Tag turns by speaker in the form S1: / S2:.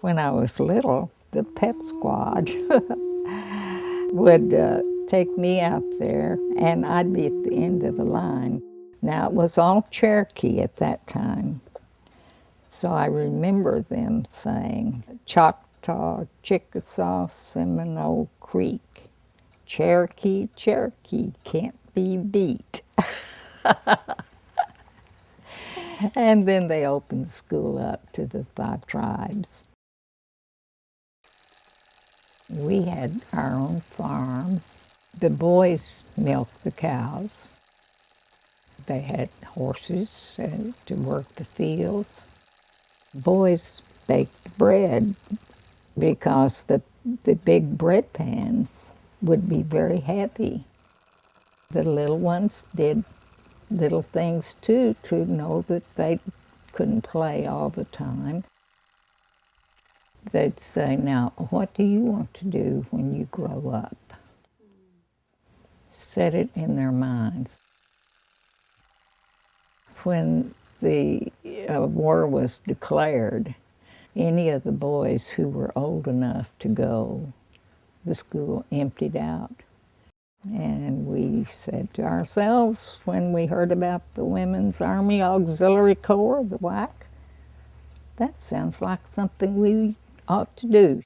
S1: When I was little, the pep squad would take me out there, and I'd be at the end of the line. Now, it was all Cherokee at that time, so I remember them saying, Choctaw, Chickasaw, Seminole Creek, Cherokee, Cherokee can't be beat. And then they opened the school up to the 5 tribes. We had our own farm. The boys milked the cows. They had horses to work the fields. Boys baked bread because the big bread pans would be very heavy. The little ones did little things too to know that they couldn't play all the time. They'd say, now, what do you want to do when you grow up? Set it in their minds. When the war was declared, any of the boys who were old enough to go, the school emptied out. And we said to ourselves, when we heard about the Women's Army Auxiliary Corps, the WAC, that sounds like something we ought to do.